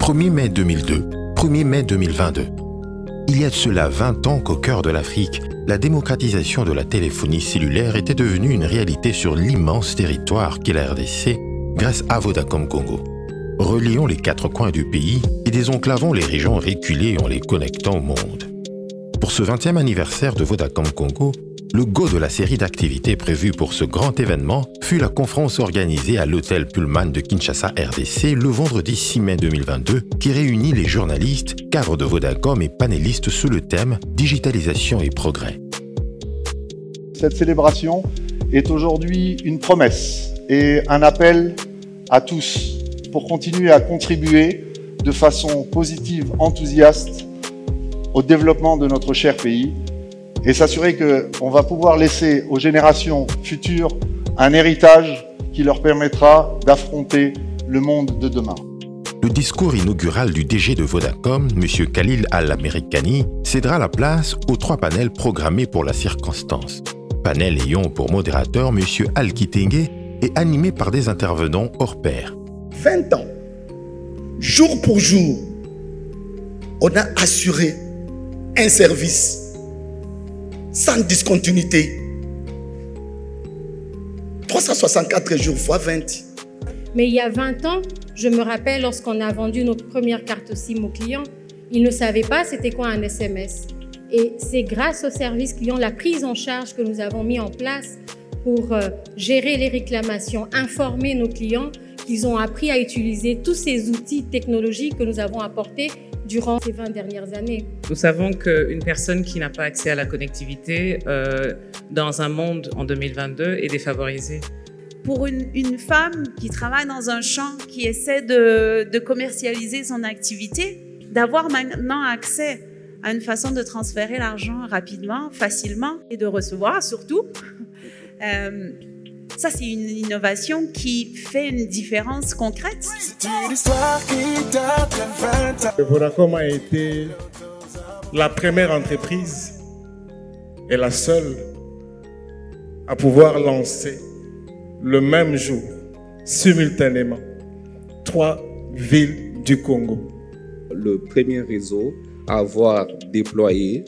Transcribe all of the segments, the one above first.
1er mai 2002, 1er mai 2022. Il y a de cela 20 ans qu'au cœur de l'Afrique, la démocratisation de la téléphonie cellulaire était devenue une réalité sur l'immense territoire qu'est la RDC grâce à Vodacom Congo. Relions les 4 coins du pays et désenclavons les régions reculées en les connectant au monde. Pour ce 20e anniversaire de Vodacom Congo, le go de la série d'activités prévues pour ce grand événement fut la conférence organisée à l'hôtel Pullman de Kinshasa RDC le vendredi 6 mai 2022 qui réunit les journalistes, cadres de Vodacom et panélistes sous le thème « Digitalisation et progrès ». Cette célébration est aujourd'hui une promesse et un appel à tous pour continuer à contribuer de façon positive, enthousiaste au développement de notre cher pays et s'assurer qu'on va pouvoir laisser aux générations futures un héritage qui leur permettra d'affronter le monde de demain. Le discours inaugural du DG de Vodacom, M. Khalil Al-Amerikani, cédera la place aux 3 panels programmés pour la circonstance. Panel ayant pour modérateur M. Al-Kitenge et animé par des intervenants hors pair. 20 ans, jour pour jour, on a assuré un service sans discontinuité. 364 jours fois 20. Mais il y a 20 ans, je me rappelle lorsqu'on a vendu notre première carte SIM aux clients, ils ne savaient pas c'était quoi un SMS. Et c'est grâce au service client, la prise en charge que nous avons mis en place pour gérer les réclamations, informer nos clients qu'ils ont appris à utiliser tous ces outils technologiques que nous avons apportés durant ces 20 dernières années. Nous savons qu'une personne qui n'a pas accès à la connectivité dans un monde en 2022 est défavorisée. Pour une femme qui travaille dans un champ, qui essaie de commercialiser son activité, d'avoir maintenant accès à une façon de transférer l'argent rapidement, facilement et de recevoir surtout, ça, c'est une innovation qui fait une différence concrète. Vodacom a été la première entreprise et la seule à pouvoir lancer le même jour, simultanément, 3 villes du Congo. Le premier réseau à avoir déployé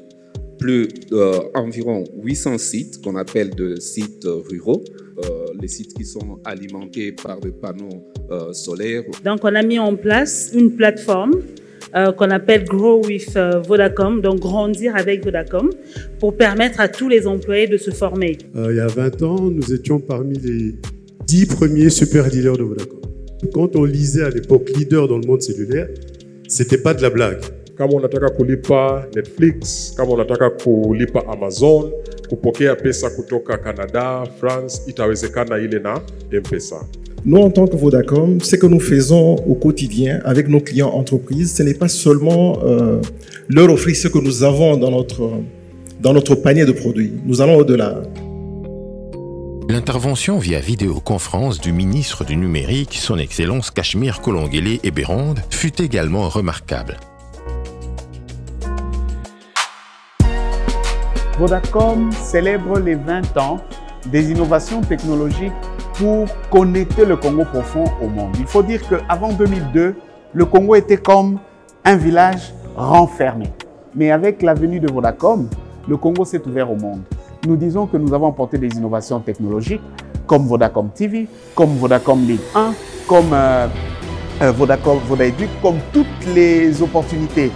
environ 800 sites qu'on appelle de sites ruraux, les sites qui sont alimentés par des panneaux solaires. Donc on a mis en place une plateforme qu'on appelle Grow with Vodacom, donc grandir avec Vodacom, pour permettre à tous les employés de se former. Il y a 20 ans, nous étions parmi les 10 premiers super leaders de Vodacom. Quand on lisait à l'époque leader dans le monde cellulaire, c'était pas de la blague. Kama unataka kulipa Netflix, kama unataka kulipa Amazon, kupokea pesa kutoka Canada, France, itawezekana ile na M-Pesa. Nous, en tant que Vodacom, ce que nous faisons au quotidien avec nos clients entreprises, ce n'est pas seulement leur offrir ce que nous avons dans notre panier de produits. Nous allons au-delà. L'intervention via vidéoconférence du ministre du Numérique, son Excellence Cachemire Kolongele Eberonde, fut également remarquable. Vodacom célèbre les 20 ans des innovations technologiques pour connecter le Congo profond au monde. Il faut dire qu'avant 2002, le Congo était comme un village renfermé. Mais avec la venue de Vodacom, le Congo s'est ouvert au monde. Nous disons que nous avons apporté des innovations technologiques comme Vodacom TV, comme Vodacom Ligue 1, comme Vodacom Vodaeduc, comme toutes les opportunités.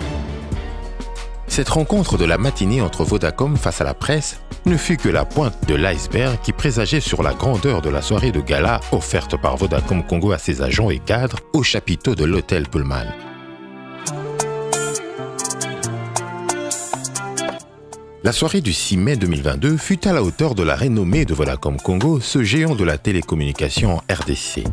Cette rencontre de la matinée entre Vodacom face à la presse ne fut que la pointe de l'iceberg qui présageait sur la grandeur de la soirée de gala offerte par Vodacom Congo à ses agents et cadres au chapiteau de l'hôtel Pullman. La soirée du 6 mai 2022 fut à la hauteur de la renommée de Vodacom Congo, ce géant de la télécommunication en RDC.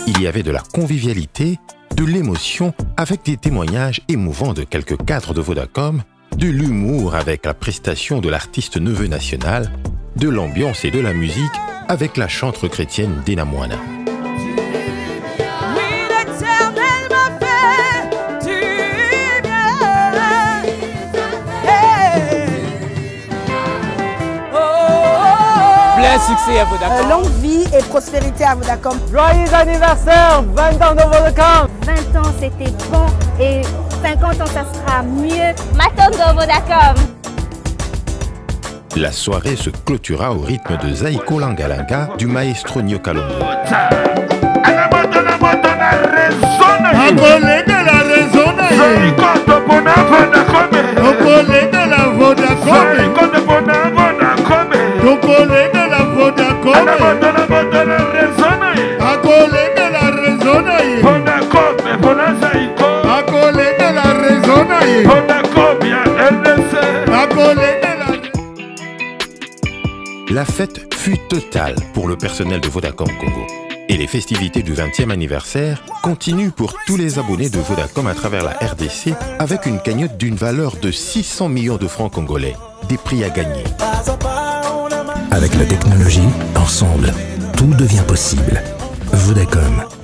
Il y avait de la convivialité, de l'émotion avec des témoignages émouvants de quelques cadres de Vodacom, de l'humour avec la prestation de l'artiste neveu national, de l'ambiance et de la musique avec la chantre chrétienne Dena Moana. Plein succès à Vodacom. Longue vie et prospérité à Vodacom. Joyeux anniversaire, 20 ans de Vodacom. 20 ans c'était bon et 50 ans ça sera mieux. Maton de Vodacom. La soirée se clôtura au rythme de Zaiko Langalanga du maestro Nyo Kalongo. La fête fut totale pour le personnel de Vodacom Congo. Et les festivités du 20e anniversaire continuent pour tous les abonnés de Vodacom à travers la RDC avec une cagnotte d'une valeur de 600 millions de francs congolais. Des prix à gagner. Avec la technologie, ensemble, tout devient possible. Vodacom.